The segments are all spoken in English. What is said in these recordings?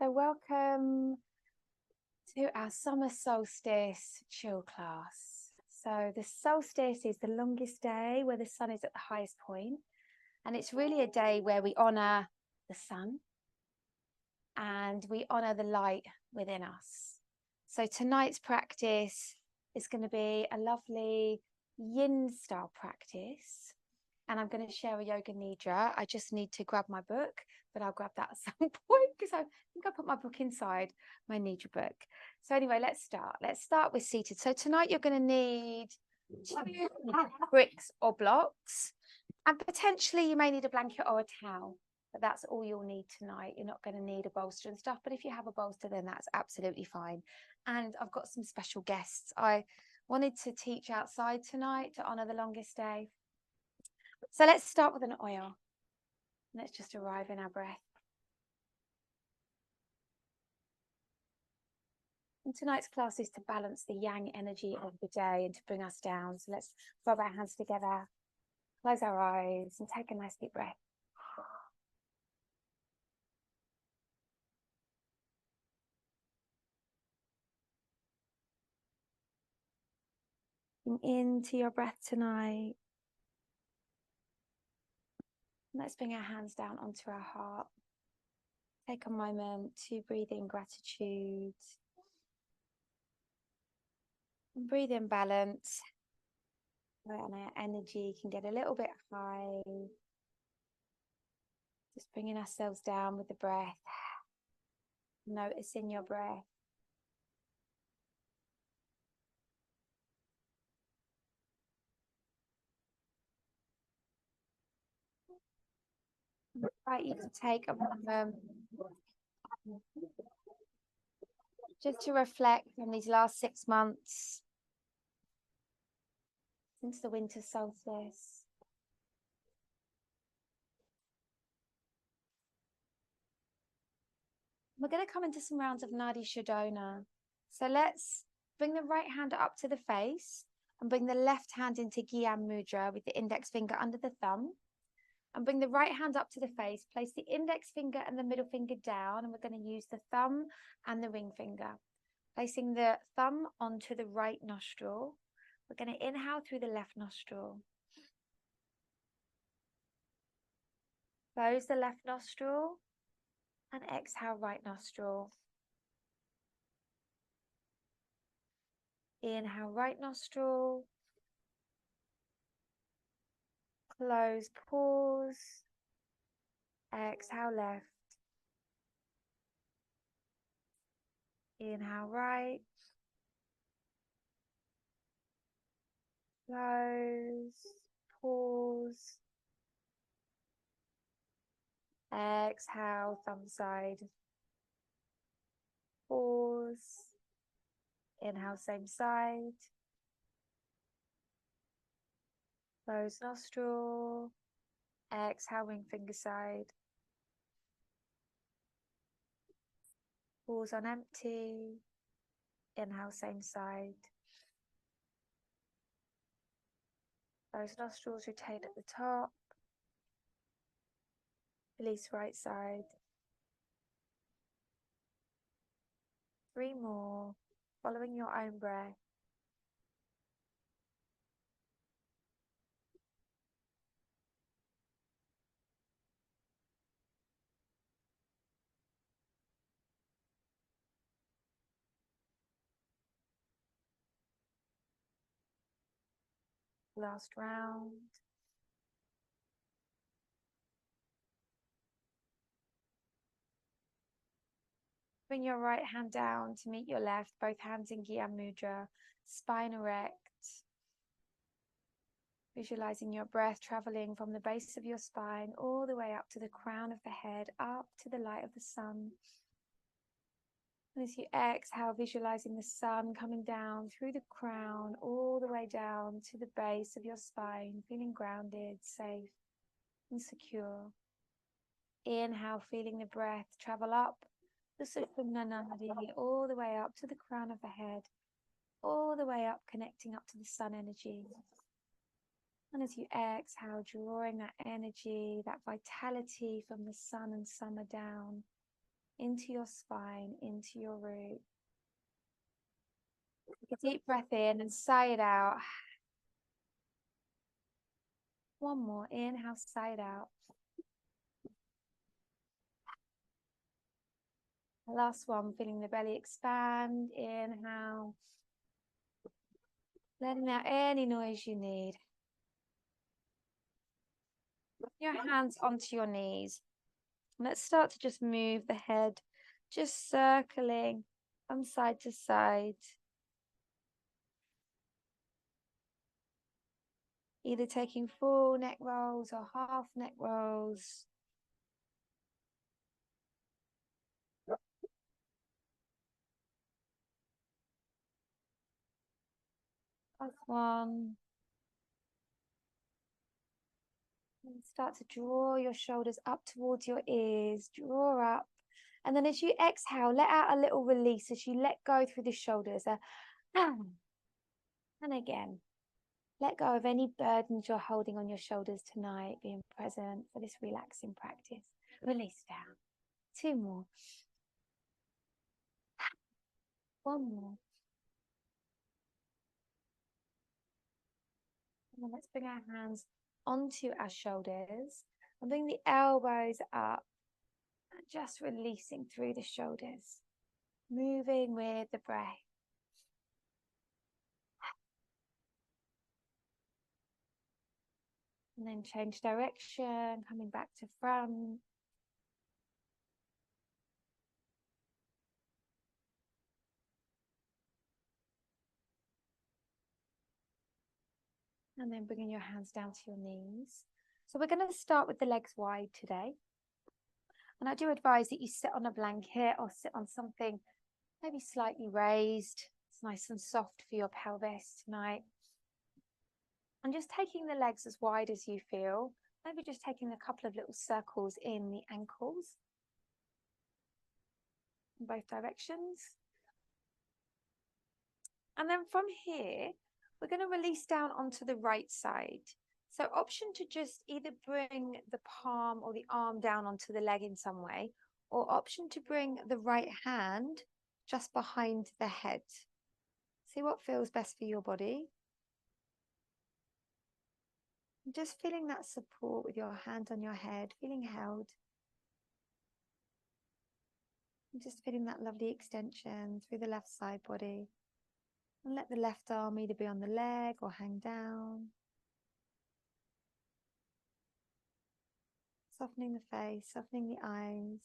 So welcome to our summer solstice chill class. So the solstice is the longest day where the sun is at the highest point, and it's really a day where we honor the sun and we honor the light within us. So tonight's practice is going to be a lovely yin style practice, and I'm going to share a yoga nidra. I just need to grab my book, but I'll grab that at some point because I think I put my book inside my nidra book. So anyway, let's start. Let's start with seated. So tonight you're going to need 2 bricks or blocks, and potentially you may need a blanket or a towel, but that's all you'll need tonight. You're not going to need a bolster and stuff, but if you have a bolster, then that's absolutely fine. And I've got some special guests. I wanted to teach outside tonight to honor the longest day. So let's start with an oil. Let's just arrive in our breath. And tonight's class is to balance the yang energy of the day and to bring us down. So let's rub our hands together, close our eyes, and take a nice deep breath. Into your breath tonight. Let's bring our hands down onto our heart. Take a moment to breathe in gratitude. And breathe in balance. And our energy can get a little bit high. Just bringing ourselves down with the breath. Noticing your breath. Right, you can take a moment just to reflect on these last 6 months since the winter solstice. We're going to come into some rounds of Nadi Shodhana. So let's bring the right hand up to the face and bring the left hand into Gyan Mudra with the index finger under the thumb. And bring the right hand up to the face. Place the index finger and the middle finger down. And we're going to use the thumb and the ring finger. Placing the thumb onto the right nostril. We're going to inhale through the left nostril. Close the left nostril. And exhale right nostril. Inhale right nostril. Close, pause. Exhale left. Inhale right. Close, pause. Exhale, thumb side. Pause. Inhale, same side. Close nostril. Exhale, ring finger side. Pause on empty. Inhale, same side. Close nostrils, retain at the top. Release right side. 3 more, following your own breath. Last round. Bring your right hand down to meet your left, both hands in Gyan Mudra, spine erect. Visualizing your breath traveling from the base of your spine all the way up to the crown of the head, up to the light of the sun. And as you exhale, visualizing the sun coming down through the crown, all the way down to the base of your spine, feeling grounded, safe, and secure. Inhale, feeling the breath travel up the Sushumna Nadi, all the way up to the crown of the head, all the way up, connecting up to the sun energy. And as you exhale, drawing that energy, that vitality from the sun and summer down into your spine, into your root. Take a deep breath in and sigh it out. One more, inhale, sigh it out. Last one, feeling the belly expand, inhale. Letting out any noise you need. Put your hands onto your knees. Let's start to just move the head, just circling from side to side. Either taking full neck rolls or half neck rolls. Last one. And start to draw your shoulders up towards your ears. Draw up. And then as you exhale, let out a little release as you let go through the shoulders. And again, let go of any burdens you're holding on your shoulders tonight, being present for this relaxing practice. Release down. Two more. One more. And then let's bring our hands onto our shoulders and bring the elbows up, and just releasing through the shoulders, moving with the breath. And then change direction, coming back to front. And then bringing your hands down to your knees. So we're going to start with the legs wide today. And I do advise that you sit on a blanket or sit on something maybe slightly raised. It's nice and soft for your pelvis tonight. And just taking the legs as wide as you feel. Maybe just taking a couple of little circles in the ankles in both directions. And then from here, we're going to release down onto the right side. So option to just either bring the palm or the arm down onto the leg in some way, or option to bring the right hand just behind the head. See what feels best for your body. Just feeling that support with your hand on your head, feeling held. And just feeling that lovely extension through the left side body. And let the left arm either be on the leg or hang down. Softening the face, softening the eyes.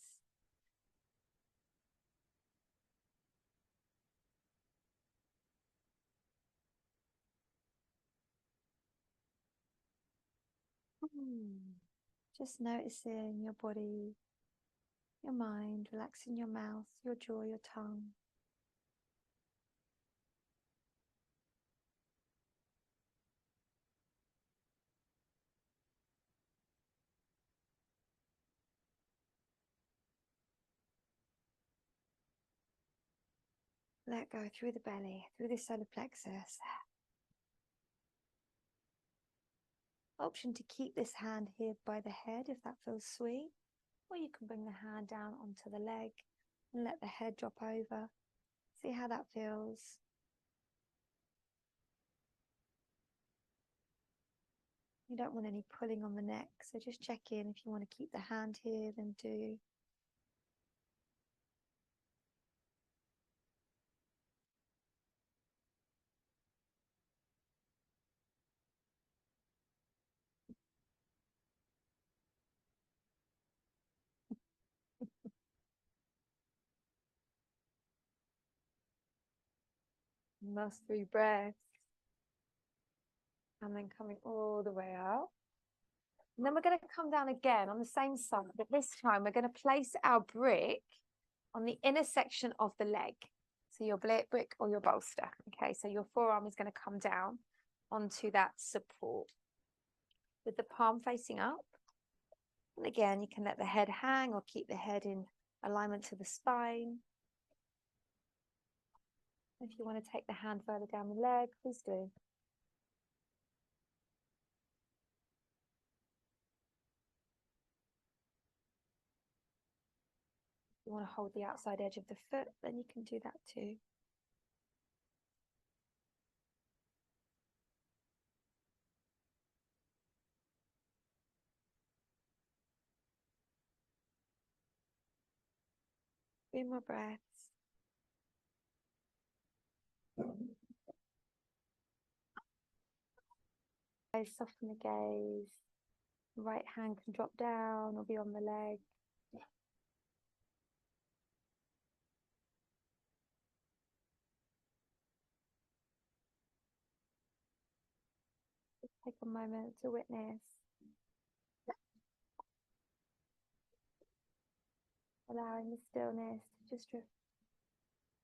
Just noticing your body, your mind, relaxing your mouth, your jaw, your tongue. Let go through the belly, through the solar plexus. Option to keep this hand here by the head if that feels sweet, or you can bring the hand down onto the leg and let the head drop over. See how that feels. You don't want any pulling on the neck, so just check in. If you want to keep the hand here, then do. Last 3 breaths. And then coming all the way out. And then we're going to come down again on the same side, but this time we're going to place our brick on the inner section of the leg. So your brick or your bolster. Okay, so your forearm is going to come down onto that support with the palm facing up. And again, you can let the head hang or keep the head in alignment to the spine. If you want to take the hand further down the leg, please do. you want to hold the outside edge of the foot, then you can do that too. Three more breaths. Soften the gaze. Right hand can drop down or be on the leg. Just take a moment to witness. Allowing the stillness to just drift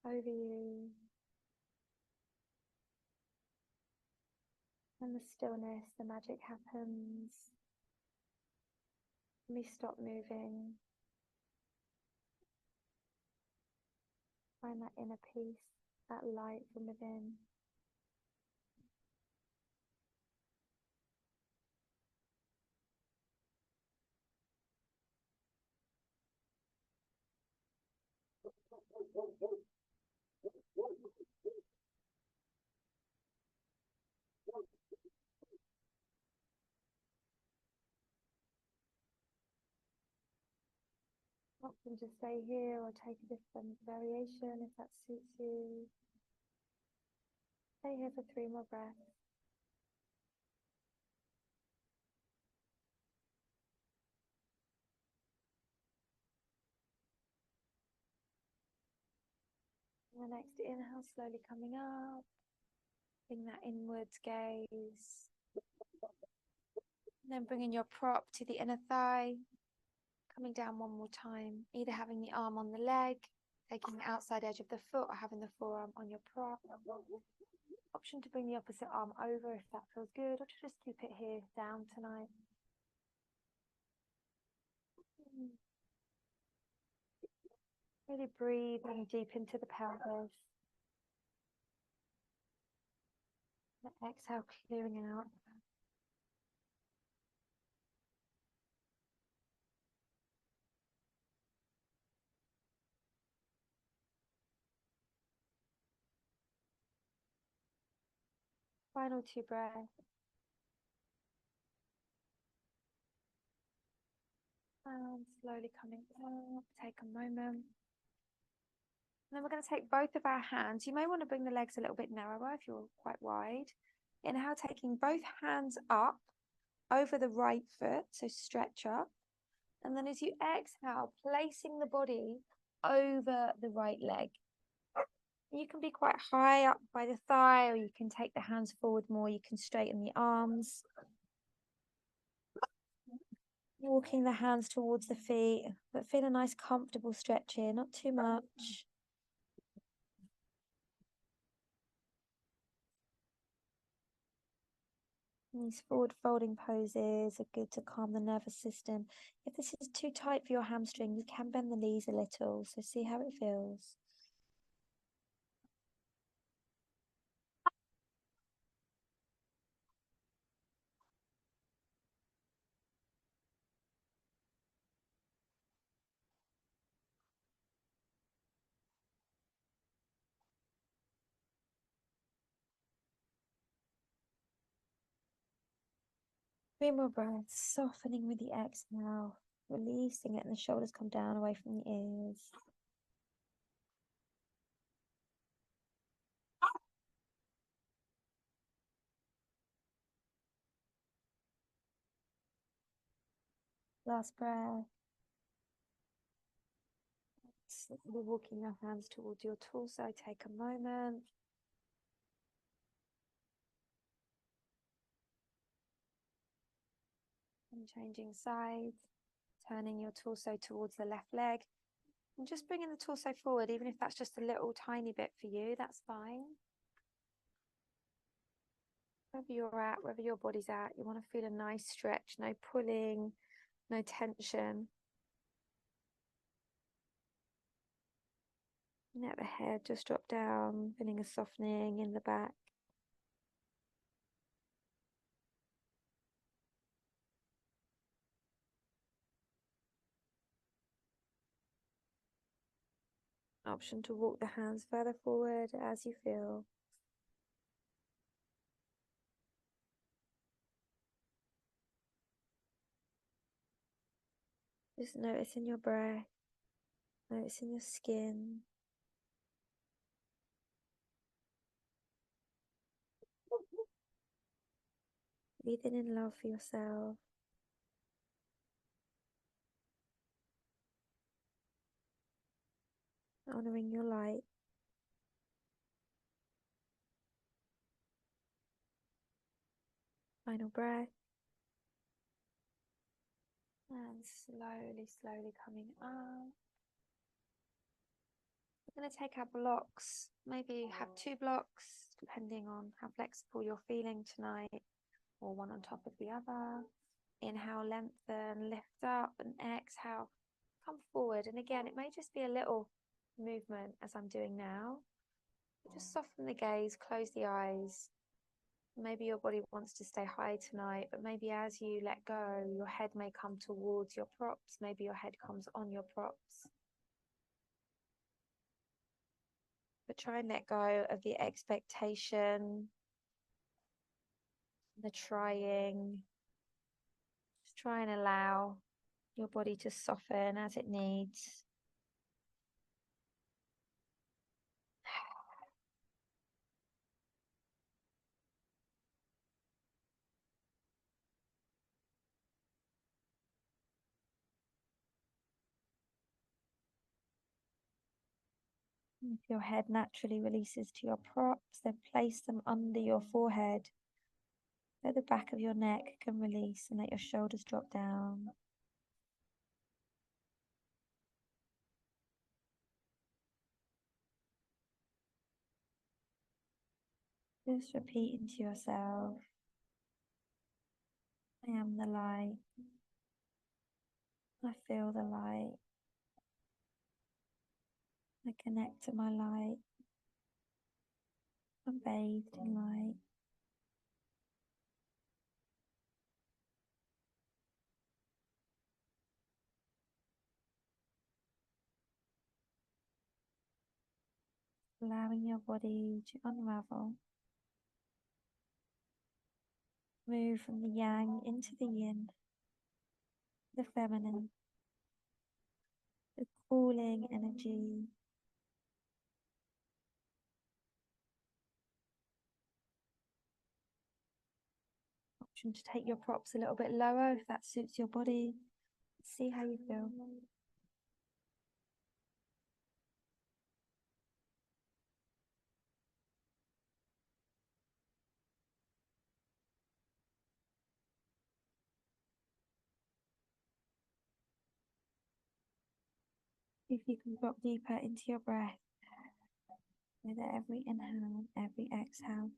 over you. And the stillness, the magic happens. We stop moving. Find that inner peace, that light from within. Often just stay here or take a different variation if that suits you. Stay here for 3 more breaths. And the next inhale, slowly coming up. Bring that inwards gaze. And then bringing your prop to the inner thigh. Coming down one more time, either having the arm on the leg, taking the outside edge of the foot, or having the forearm on your prop. Option to bring the opposite arm over if that feels good, or to just keep it here down tonight. Really breathing deep into the pelvis. And exhale, clearing out. Final 2 breaths. And slowly coming up. Take a moment. And then we're going to take both of our hands. You may want to bring the legs a little bit narrower if you're quite wide. Inhale, taking both hands up over the right foot, so stretch up. And then as you exhale, placing the body over the right leg. You can be quite high up by the thigh, or you can take the hands forward more. You can straighten the arms. Walking the hands towards the feet, but feel a nice comfortable stretch here, not too much. These forward folding poses are good to calm the nervous system. If this is too tight for your hamstring, you can bend the knees a little, so see how it feels. Three more breaths, softening with the exhale, releasing it, and the shoulders come down away from the ears. Last breath. Slowly walking your hands towards your torso. Take a moment. And changing sides. Turning your torso towards the left leg. And just bringing the torso forward, even if that's just a little tiny bit for you, that's fine. Wherever you're at, wherever your body's at, you want to feel a nice stretch, no pulling, no tension. Let the head just drop down, feeling a softening in the back. Option to walk the hands further forward as you feel. Just noticing your breath, noticing your skin. Breathing in love for yourself. Honoring your light. Final breath. And slowly, slowly coming up. We're going to take our blocks. Maybe have 2 blocks, depending on how flexible you're feeling tonight, or one on top of the other. Inhale, lengthen, lift up, and exhale, come forward. And again, it may just be a little movement as I'm doing now. Just soften the gaze, close the eyes. Maybe your body wants to stay high tonight, but maybe as you let go, your head may come towards your props. Maybe your head comes on your props. But try and let go of the expectation, the trying. Just try and allow your body to soften as it needs. If your head naturally releases to your props, then place them under your forehead so the back of your neck can release and let your shoulders drop down. Just repeating to yourself, I am the light. I feel the light. I connect to my light. I'm bathed in light. Allowing your body to unravel. Move from the yang into the yin, the feminine, the cooling energy. Option to take your props a little bit lower if that suits your body. See how you feel. If you can drop deeper into your breath with every inhale, every exhale.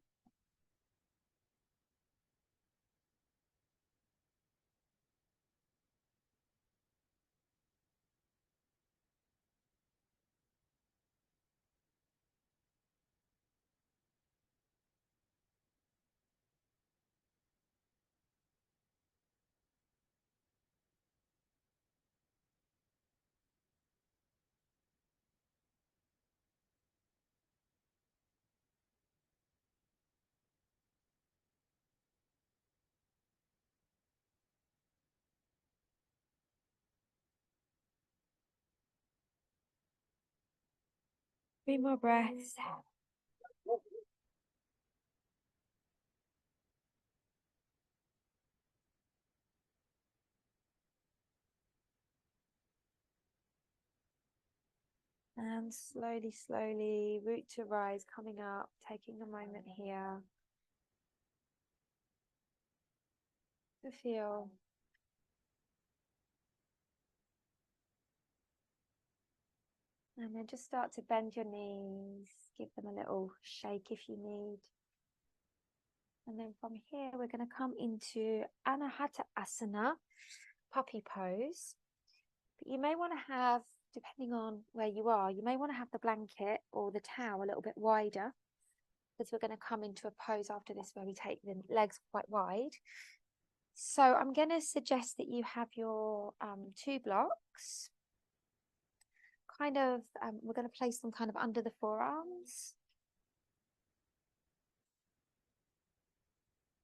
Three more breaths. And slowly, slowly, root to rise, coming up, taking a moment here to feel. And then just start to bend your knees, give them a little shake if you need. And then from here, we're going to come into Anahata Asana, puppy pose. But you may want to have, depending on where you are, you may want to have the blanket or the towel a little bit wider, because we're going to come into a pose after this where we take the legs quite wide. So I'm going to suggest that you have your 2 blocks kind of, we're going to place them kind of under the forearms.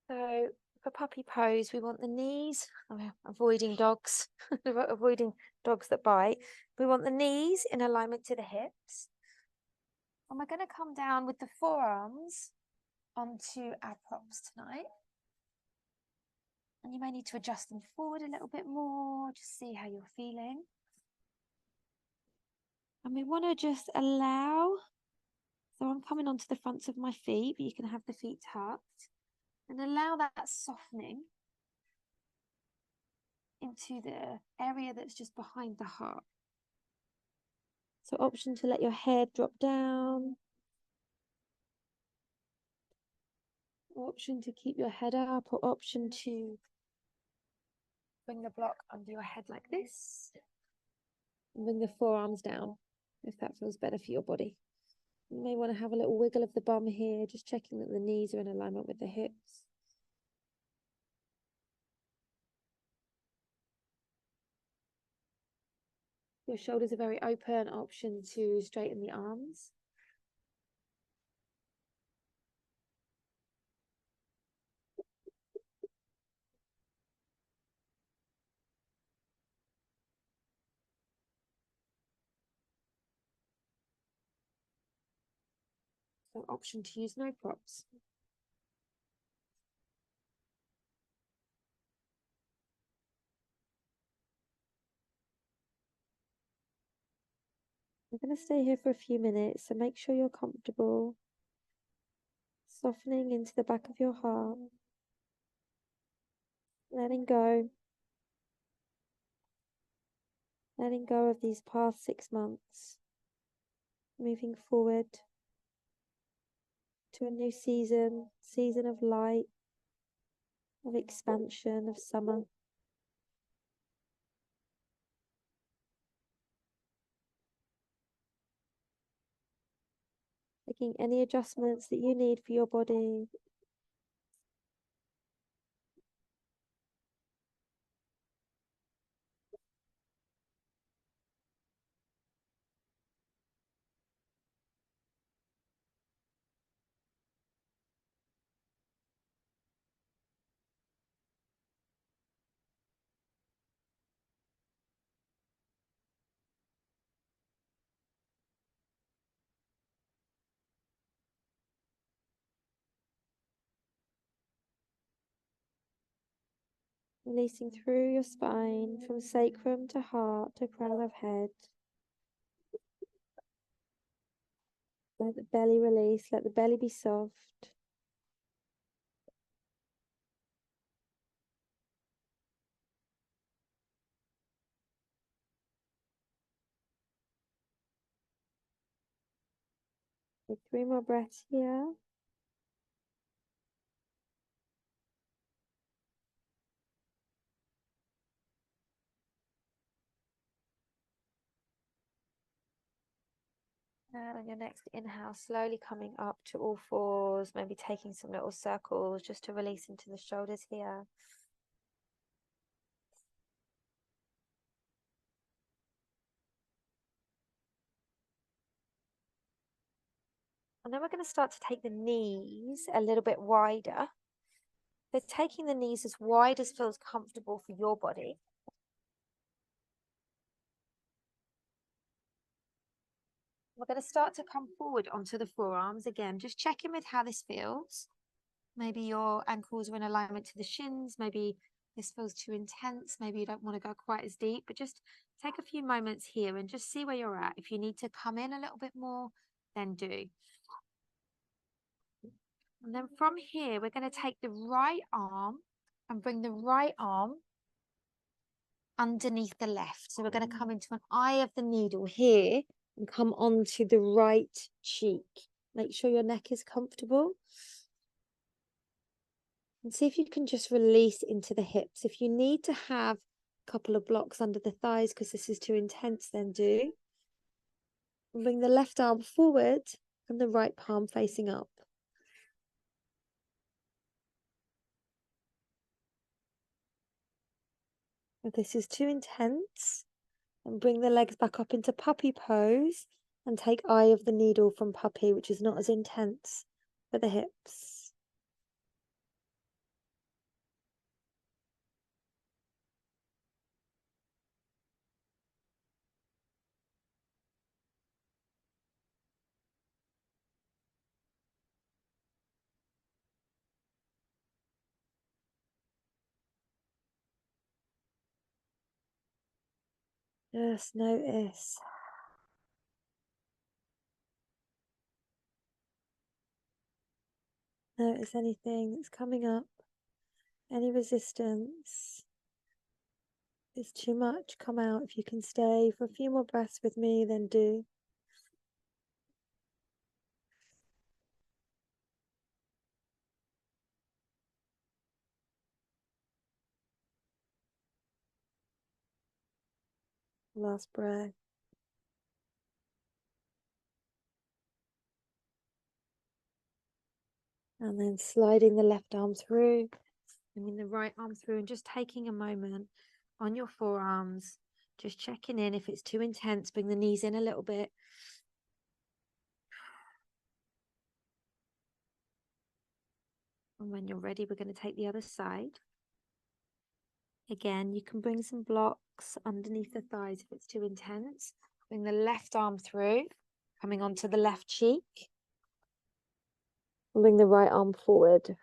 So for puppy pose, we want the knees, avoiding dogs, avoiding dogs that bite. We want the knees in alignment to the hips. And we're going to come down with the forearms onto our props tonight. And you may need to adjust them forward a little bit more, just see how you're feeling. And we want to just allow, so I'm coming onto the fronts of my feet, but you can have the feet tucked, and allow that softening into the area that's just behind the heart. So option to let your head drop down. Option to keep your head up, or option to bring the block under your head like this. And bring the forearms down, if that feels better for your body. You may want to have a little wiggle of the bum here, just checking that the knees are in alignment with the hips. Your shoulders are very open, option to straighten the arms. So option to use no props. We're going to stay here for a few minutes, so make sure you're comfortable. Softening into the back of your heart. Letting go. Letting go of these past 6 months. Moving forward to a new season of light, of expansion, of summer. Making any adjustments that you need for your body. Releasing through your spine, from sacrum to heart to crown of head. Let the belly release, let the belly be soft. Take 3 more breaths here. And on your next inhale, slowly coming up to all fours, maybe taking some little circles just to release into the shoulders here. And then we're going to start to take the knees a little bit wider. So taking the knees as wide as feels comfortable for your body. We're going to start to come forward onto the forearms again. Just check in with how this feels. Maybe your ankles are in alignment to the shins. Maybe this feels too intense. Maybe you don't want to go quite as deep, but just take a few moments here and just see where you're at. If you need to come in a little bit more, then do. And then from here, we're going to take the right arm and bring the right arm underneath the left. So we're going to come into an eye of the needle here and come onto the right cheek. Make sure your neck is comfortable. And see if you can just release into the hips. If you need to have a couple of blocks under the thighs because this is too intense, then do. And bring the left arm forward and the right palm facing up. If this is too intense, And bring the legs back up into puppy pose and take eye of the needle from puppy, which is not as intense for the hips. Just notice. Notice anything that's coming up, any resistance. If it's too much, come out. If you can stay for a few more breaths with me, then do. Last breath. And then sliding the left arm through, bringing the right arm through, and just taking a moment on your forearms, just checking in. If it's too intense, bring the knees in a little bit. And when you're ready, we're going to take the other side. Again, you can bring some blocks underneath the thighs if it's too intense. Bring the left arm through, coming onto the left cheek. And bring the right arm forward.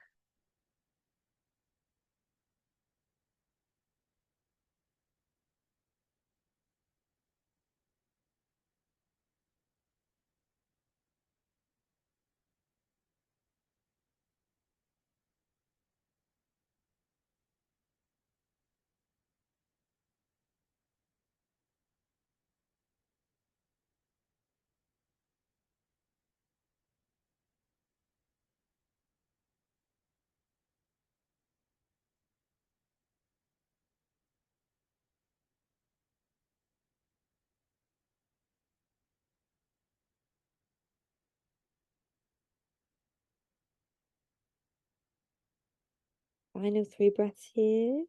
Final 3 breaths here.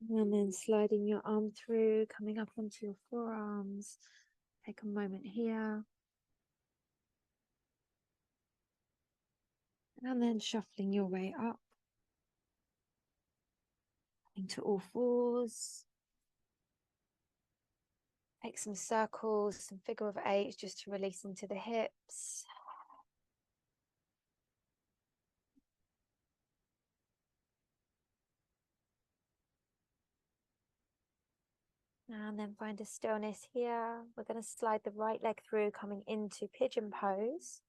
And then sliding your arm through, coming up onto your forearms. Take a moment here. And then shuffling your way up. Into all fours. Take some circles, some figure of 8s just to release into the hips. And then find a stillness here. We're going to slide the right leg through, coming into pigeon pose.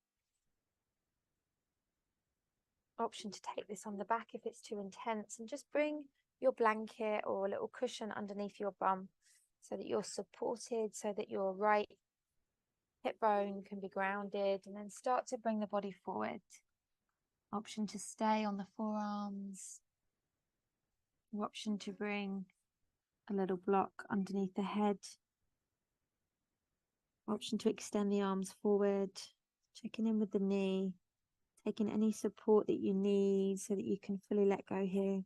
Option to take this on the back if it's too intense, and just bring your blanket or a little cushion underneath your bum so that you're supported, so that your right hip bone can be grounded, and then start to bring the body forward. Option to stay on the forearms, or option to bring a little block underneath the head. Option to extend the arms forward, checking in with the knee, taking any support that you need so that you can fully let go here.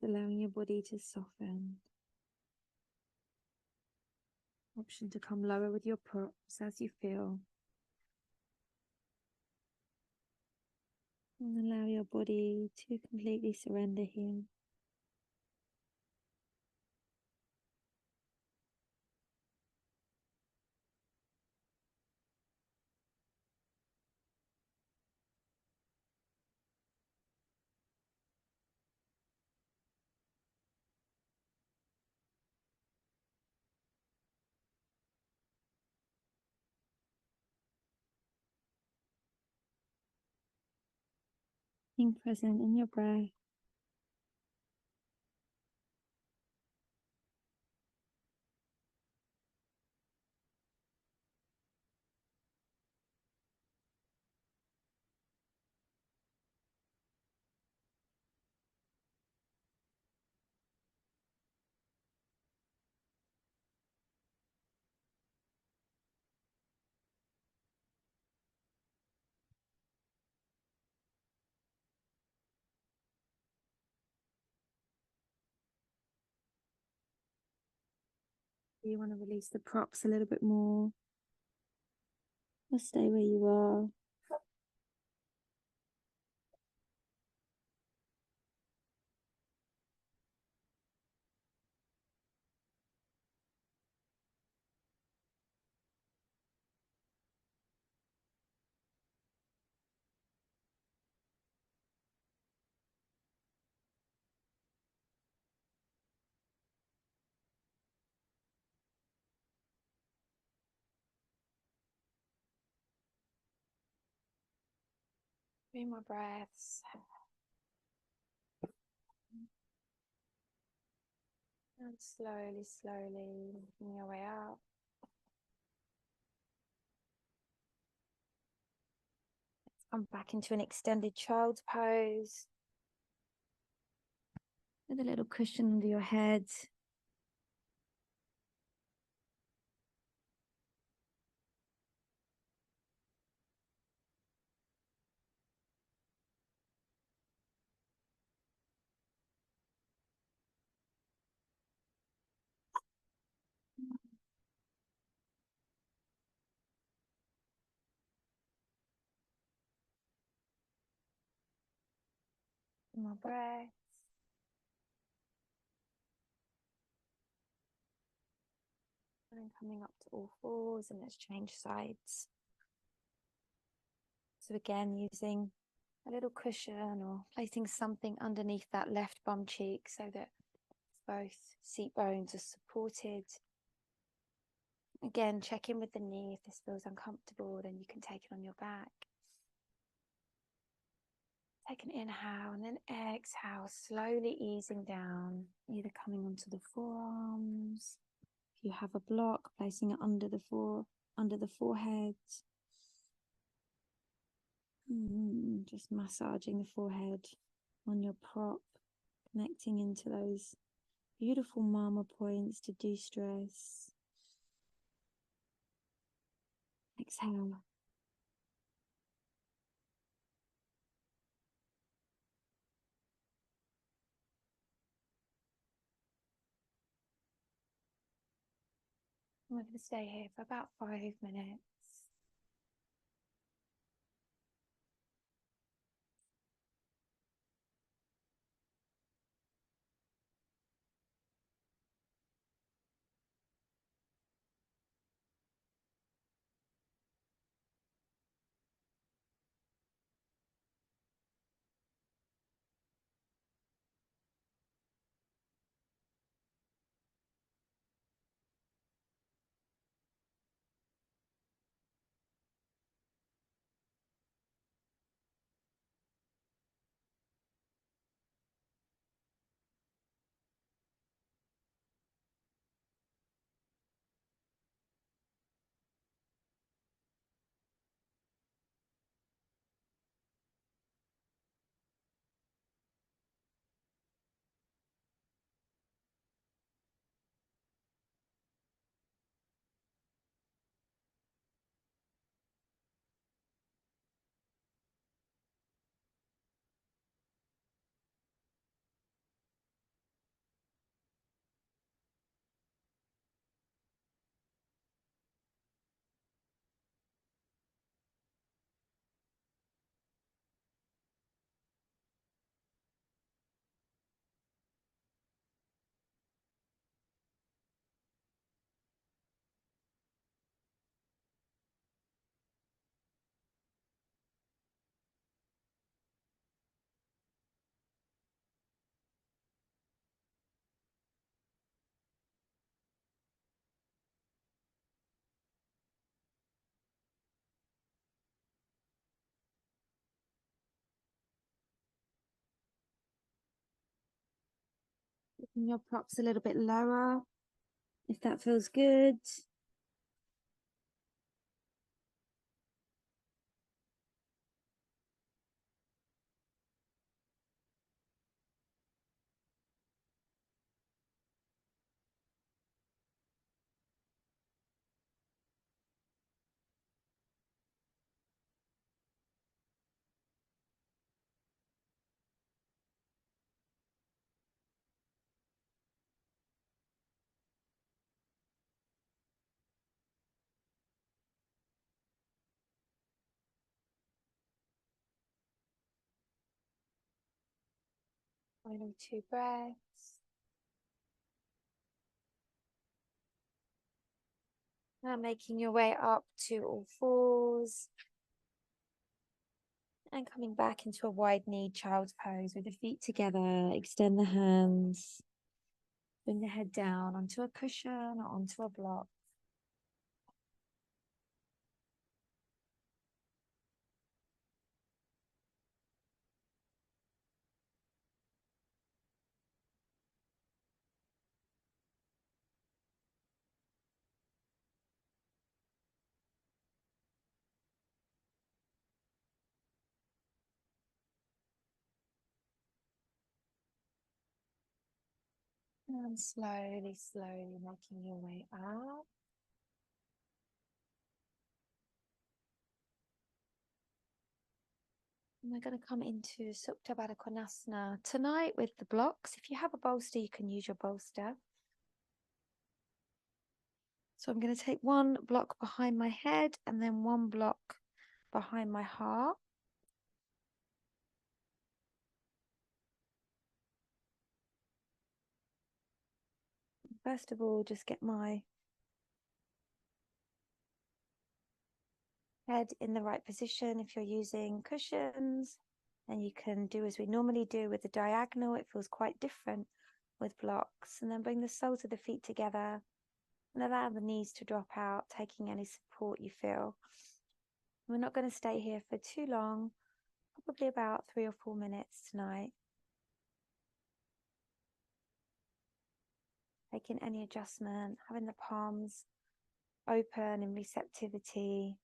Allowing your body to soften. Option to come lower with your props as you feel. And allow your body to completely surrender here. Being present in your breath. You want to release the props a little bit more, or stay where you are. Three more breaths. And slowly, slowly making your way out. Come back into an extended child's pose. With a little cushion under your head. More breaths. And then coming up to all fours, and let's change sides. So again, using a little cushion or placing something underneath that left bum cheek so that both seat bones are supported. Again, check in with the knee. If this feels uncomfortable, then you can take it on your back. Take an inhale and then exhale, slowly easing down, either coming onto the forearms. If you have a block, placing it under the forehead. Just massaging the forehead on your prop, connecting into those beautiful mama points to de-stress. Exhale. We're going to stay here for about 5 minutes. And your props a little bit lower, if that feels good. Final 2 breaths. Now making your way up to all fours. And coming back into a wide knee child's pose with the feet together. Extend the hands. Bring the head down onto a cushion or onto a block. And slowly, slowly making your way up. And we're going to come into Supta Baddha Konasana tonight with the blocks. If you have a bolster, you can use your bolster. So I'm going to take one block behind my head and then one block behind my heart. First of all, just get my head in the right position. If you're using cushions, then you can do as we normally do with the diagonal. It feels quite different with blocks. And then bring the soles of the feet together and allow the knees to drop out, taking any support you feel. We're not going to stay here for too long, probably about 3 or 4 minutes tonight. Taking any adjustment, having the palms open in receptivity.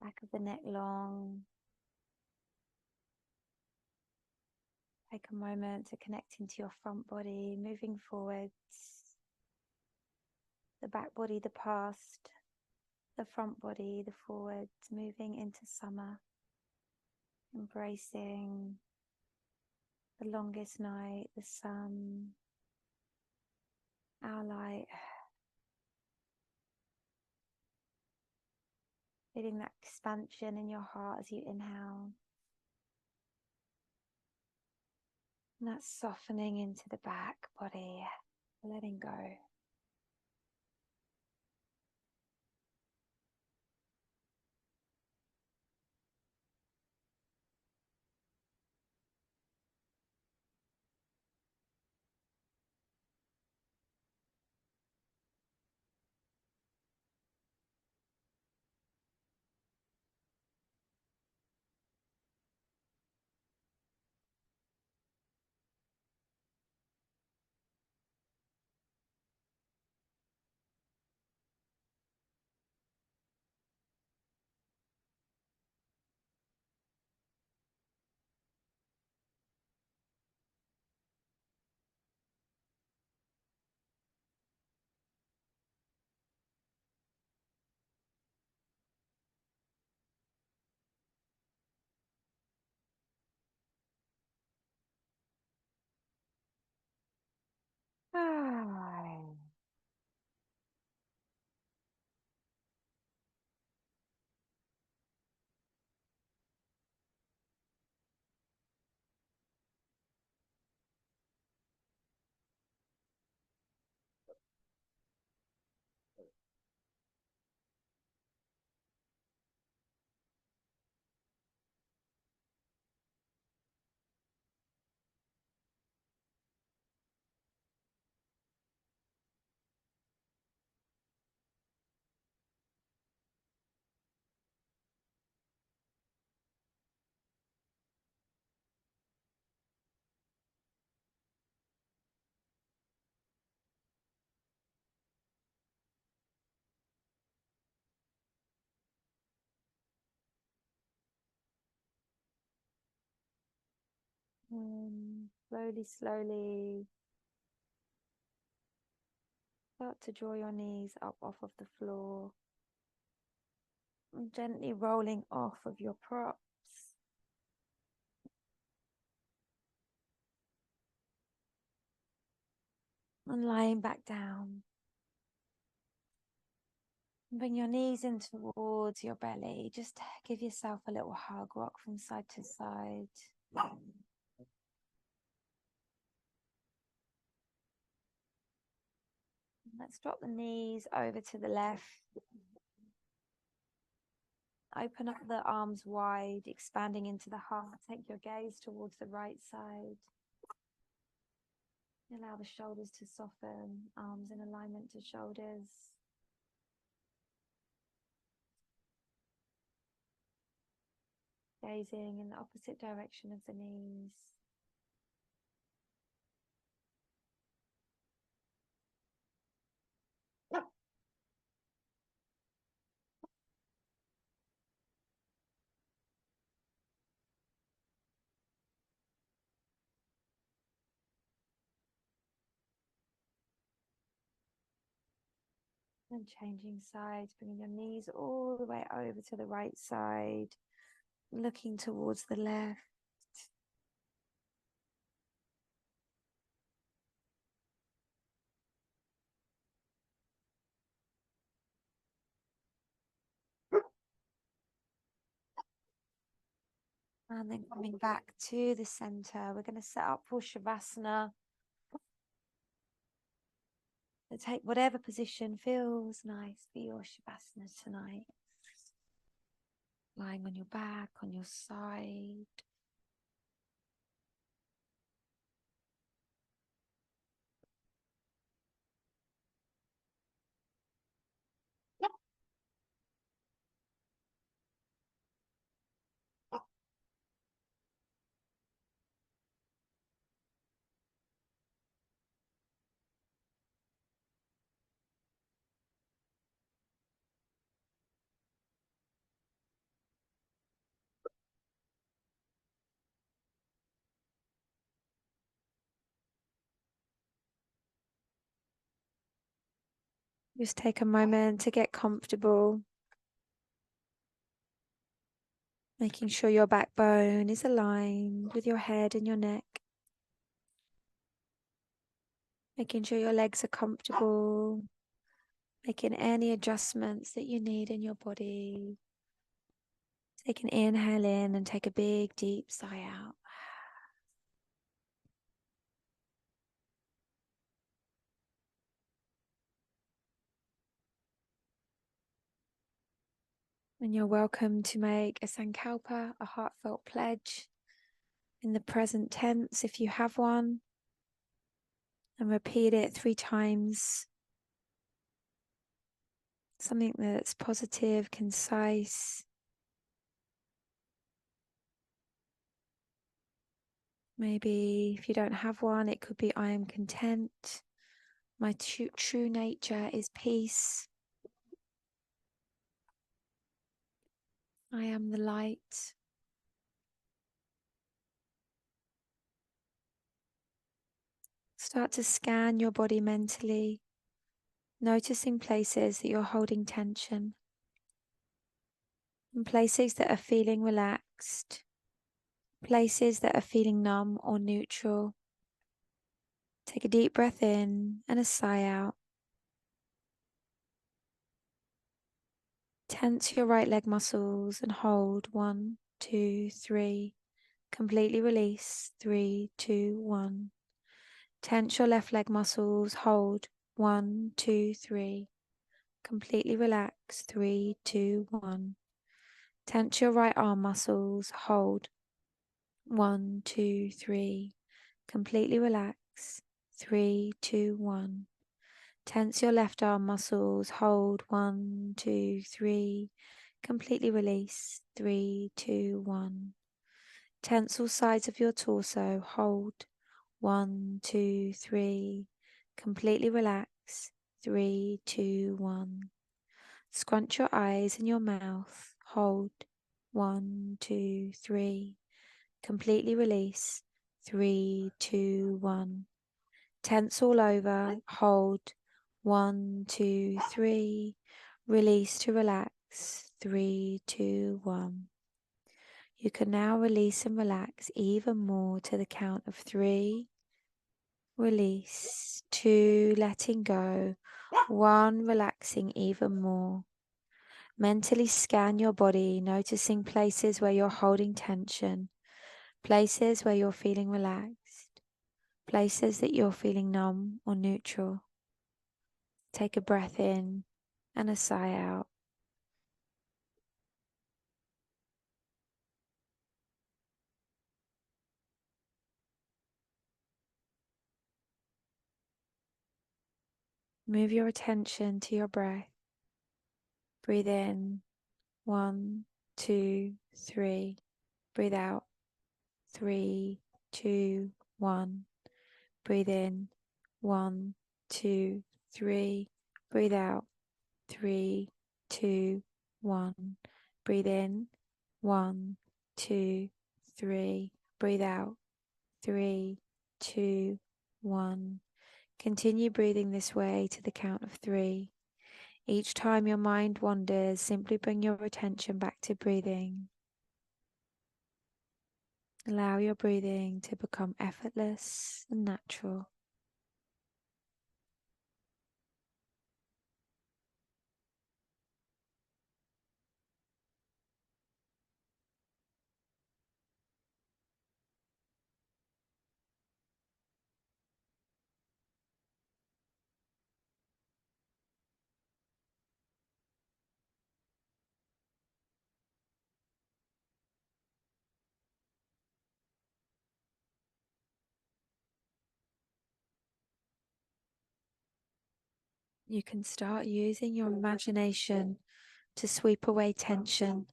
Back of the neck long. Take a moment to connect into your front body, moving forwards. The back body, the past. The front body, the forwards, moving into summer. Embracing the longest night, the sun, our light. Feeling that expansion in your heart as you inhale. And that softening into the back body, letting go. Ah. Slowly, slowly start to draw your knees up off of the floor and gently rolling off of your props. And lying back down. Bring your knees in towards your belly. Just give yourself a little hug. Rock from side to side. Let's drop the knees over to the left. Open up the arms wide, expanding into the heart. Take your gaze towards the right side. Allow the shoulders to soften, arms in alignment to shoulders. Gazing in the opposite direction of the knees. And changing sides, bringing your knees all the way over to the right side, looking towards the left. And then coming back to the center, we're going to set up for Shavasana. So take whatever position feels nice for your Shavasana tonight. Lying on your back, on your side. Just take a moment to get comfortable. Making sure your backbone is aligned with your head and your neck. Making sure your legs are comfortable. Making any adjustments that you need in your body. Take an inhale in and take a big deep sigh out. And you're welcome to make a sankalpa, a heartfelt pledge, in the present tense if you have one, and repeat it 3 times. Something that's positive, concise. Maybe if you don't have one, it could be I am content. My true nature is peace. I am the light. Start to scan your body mentally, noticing places that you're holding tension and places that are feeling relaxed, places that are feeling numb or neutral. Take a deep breath in and a sigh out. Tense your right leg muscles and hold 1, 2, 3. Completely release 3, 2, 1. Tense your left leg muscles, hold 1, 2, 3. Completely relax 3, 2, 1. Tense your right arm muscles, hold 1, 2, 3. Completely relax 3, 2, 1. Tense your left arm muscles, hold 1, 2, 3. Completely release 3, 2, 1. Tense all sides of your torso, hold 1, 2, 3. Completely relax 3, 2, 1. Scrunch your eyes and your mouth, hold 1, 2, 3. Completely release 3, 2, 1. Tense all over. Hold. 1, 2, 3. Release to relax. 3, 2, 1. You can now release and relax even more to the count of 3. Release. 2, letting go. 1, relaxing even more. Mentally scan your body, noticing places where you're holding tension, places where you're feeling relaxed, places that you're feeling numb or neutral. Take a breath in and a sigh out. Move your attention to your breath. Breathe in. 1, 2, 3. Breathe out. 3, 2, 1. Breathe in. 1, 2, 3. Breathe out. 3, 2, 1. Breathe in. 1, 2, 3. Breathe out. 3, 2, 1. Continue breathing this way to the count of 3. Each time your mind wanders, simply bring your attention back to breathing. Allow your breathing to become effortless and natural. You can start using your imagination to sweep away tension.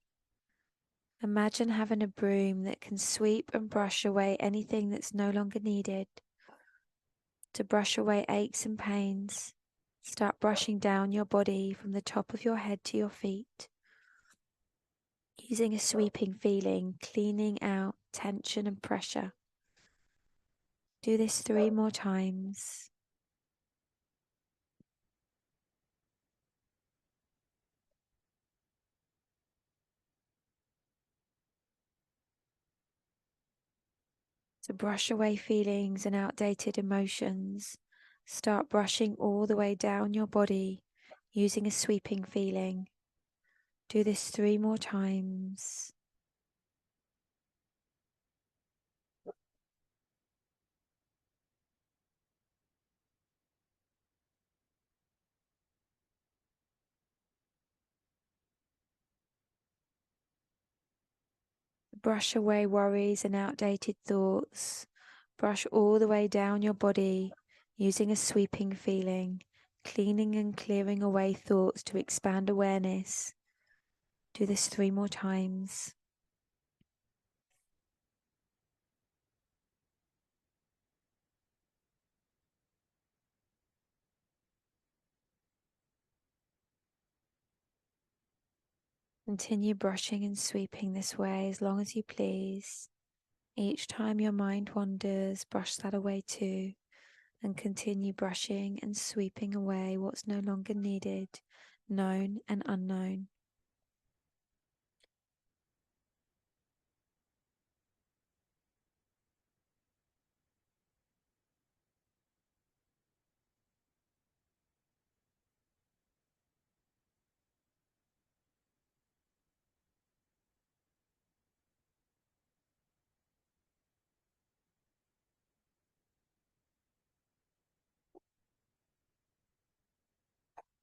Imagine having a broom that can sweep and brush away anything that's no longer needed. To brush away aches and pains, start brushing down your body from the top of your head to your feet, using a sweeping feeling, cleaning out tension and pressure. Do this 3 more times. To brush away feelings and outdated emotions, start brushing all the way down your body using a sweeping feeling. Do this 3 more times. Brush away worries and outdated thoughts. Brush all the way down your body using a sweeping feeling, cleaning and clearing away thoughts to expand awareness. Do this 3 more times. Continue brushing and sweeping this way as long as you please. Each time your mind wanders, brush that away too, and continue brushing and sweeping away what's no longer needed, known and unknown.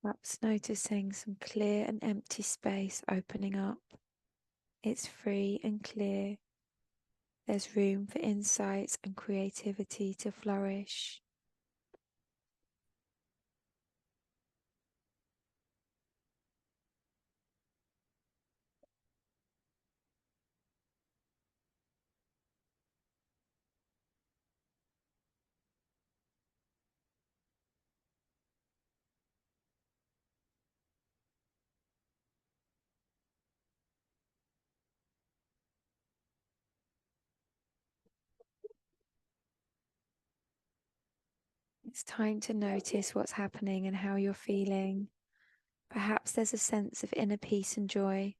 Perhaps noticing some clear and empty space opening up. It's free and clear. There's room for insights and creativity to flourish. It's time to notice what's happening and how you're feeling. Perhaps there's a sense of inner peace and joy.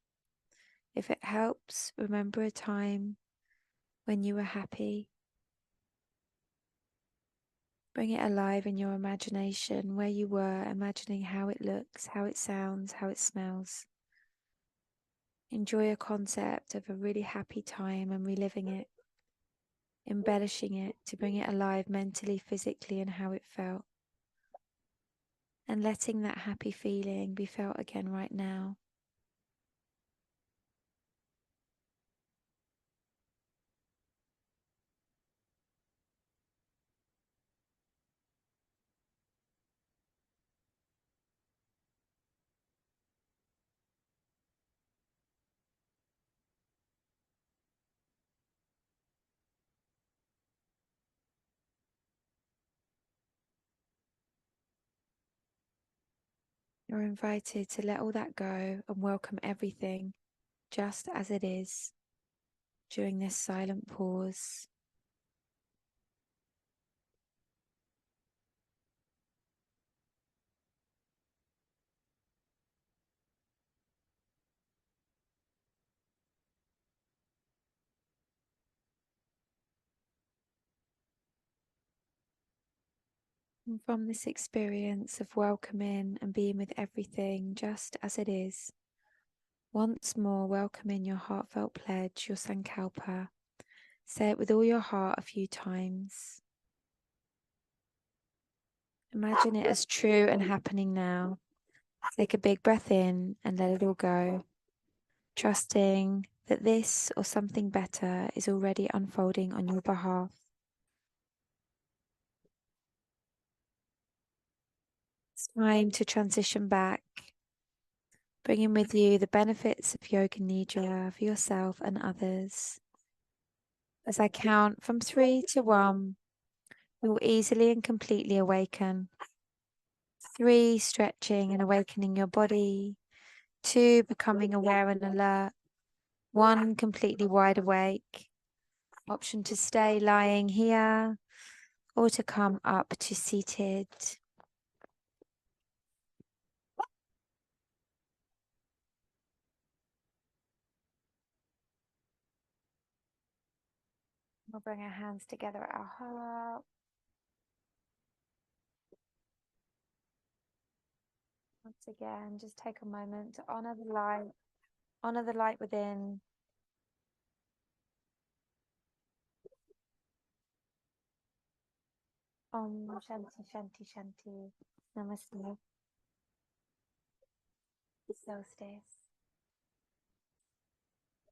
If it helps, remember a time when you were happy. Bring it alive in your imagination, where you were, imagining how it looks, how it sounds, how it smells. Enjoy a concept of a really happy time and reliving it, embellishing it to bring it alive mentally, physically, and how it felt. And letting that happy feeling be felt again right now. You're invited to let all that go and welcome everything just as it is during this silent pause. And from this experience of welcoming and being with everything just as it is, once more welcome in your heartfelt pledge, your Sankalpa. Say it with all your heart a few times. Imagine it as true and happening now. Take a big breath in and let it all go, trusting that this or something better is already unfolding on your behalf. It's time to transition back, bringing with you the benefits of Yoga Nidra for yourself and others. As I count from 3 to 1, you will easily and completely awaken. 3, stretching and awakening your body. 2, becoming aware and alert. 1, completely wide awake. Option to stay lying here or to come up to seated. We'll bring our hands together at our heart. Once again, just take a moment to honor the light within. Om Shanti Shanti Shanti. Namaste. Solstice.